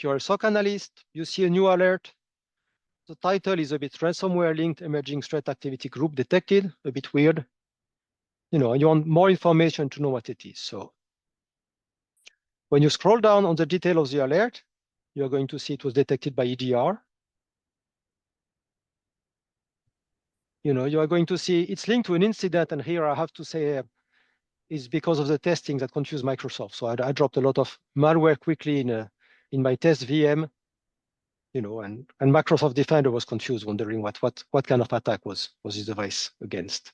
you're a SOC analyst, you see a new alert. The title is a bit ransomware linked emerging threat activity group detected, a bit weird. You want more information to know what it is. So when you scroll down on the detail of the alert, you're going to see it was detected by EDR. You are going to see it's linked to an incident, and here I have to say is because of the testing that confused Microsoft. So I dropped a lot of malware quickly in my test VM, and Microsoft Defender was confused, wondering what kind of attack was this device against.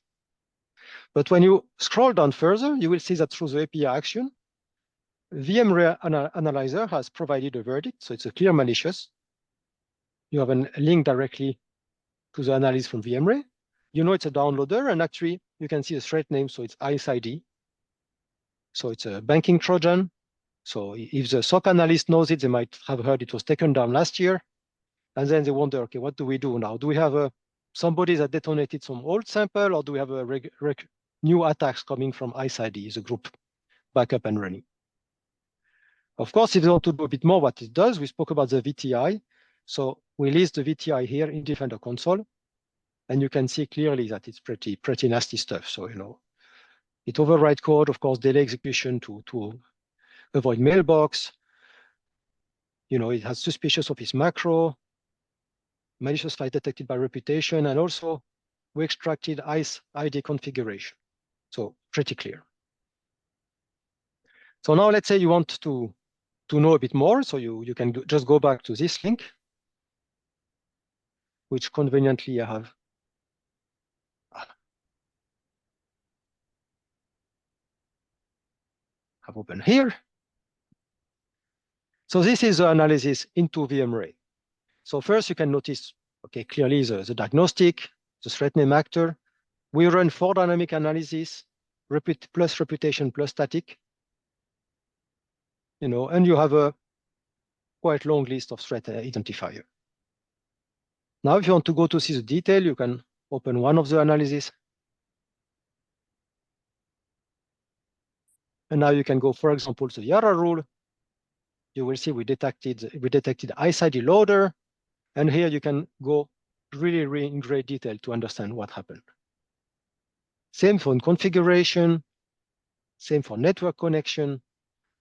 But when you scroll down further, you will see that through the API action, VMRay Analyzer has provided a verdict, so it's a clear malicious. You have a link directly to the analysis from VMRay. It's a downloader, and actually you can see the threat name, so it's ICE-ID. So it's a banking Trojan. So if the SOC analyst knows it, they might have heard it was taken down last year. And then they wonder, okay, what do we do now? Do we have somebody that detonated some old sample, or do we have a new attacks coming from ICE-ID, the group back up and running? Of course, if you want to do a bit more what it does, we spoke about the VTI. So we list the VTI here in Defender console, and you can see clearly that it's pretty nasty stuff. So, it overwrite code, of course, delay execution to avoid mailbox. It has suspicious of its macro, malicious file detected by reputation, and also we extracted ICE-ID configuration. So pretty clear. So now let's say you want to know a bit more. So you can just go back to this link, which conveniently I have open here. So this is the analysis into VMRay. So first you can notice, okay, clearly the diagnostic, the threat name actor. We run 4 dynamic analysis, plus reputation plus static. And you have a quite long list of threat identifier. Now, if you want to go to see the detail, you can open one of the analyses. And now you can go, for example, to the Yara rule. You will see we detected ICE-ID loader. And here you can go really in great detail to understand what happened. Same for configuration, same for network connection.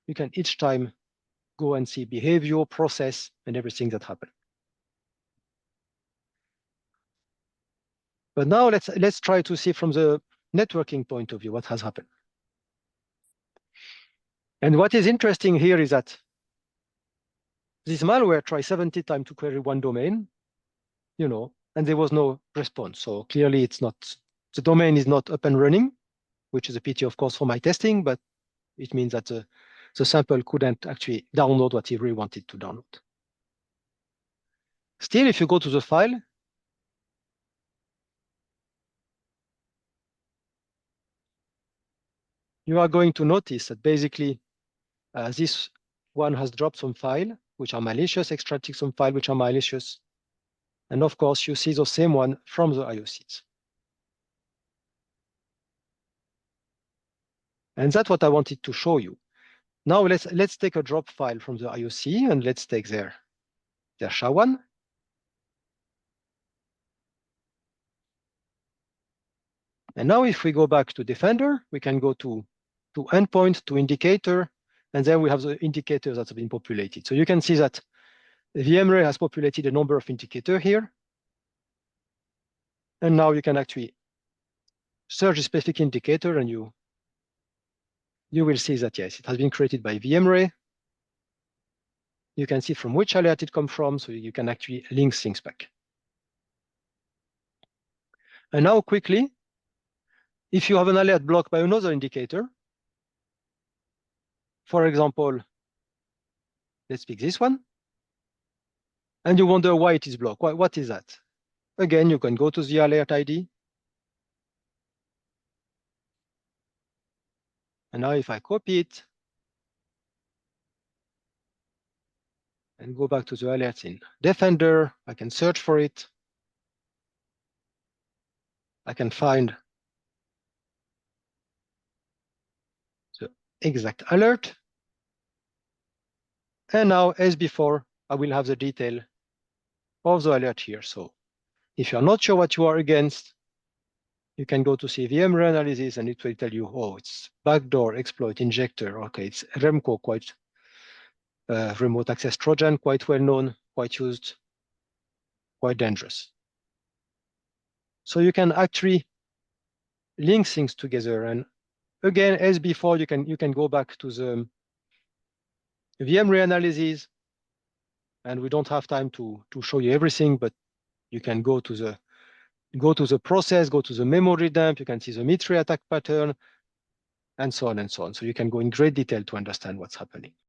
You can each time go and see behavior, process, and everything that happened. But now let's try to see from the networking point of view what has happened. And what is interesting here is that this malware tried 70 times to query one domain, and there was no response. So clearly the domain is not up and running, which is a pity, of course, for my testing, but it means that the sample couldn't actually download what he really wanted to download. Still, if you go to the file, you are going to notice that basically this one has dropped some file, which are malicious, extracting some file, which are malicious. And of course, you see the same one from the IOCs. And that's what I wanted to show you. Now let's take a drop file from the IOC, and let's take their SHA-1. And now if we go back to Defender, we can go to endpoint, to indicator, and then we have the indicators that have been populated. So you can see that VMRay has populated a number of indicators here. And now you can actually search a specific indicator, and you will see that, yes, it has been created by VMRay. You can see from which alert it comes from, so you can actually link things back. And now quickly, if you have an alert blocked by another indicator, for example, let's pick this one, and you wonder why it is blocked. What is that? Again, you can go to the alert ID. And now if I copy it and go back to the alerts in Defender, I can search for it. I can find the exact alert. And now, as before, I will have the detail of the alert here. So if you're not sure what you are against, you can go to see VMRay analysis and it will tell you, oh, it's backdoor, exploit, injector. Okay, it's REMCO, quite remote access Trojan, quite well known, quite used, quite dangerous. So you can actually link things together. And again, as before, you can go back to the VMRay analysis, and we don't have time to show you everything, but you can go to the process, go to the memory dump, you can see the MITRE attack pattern, and so on and so on. So you can go in great detail to understand what's happening.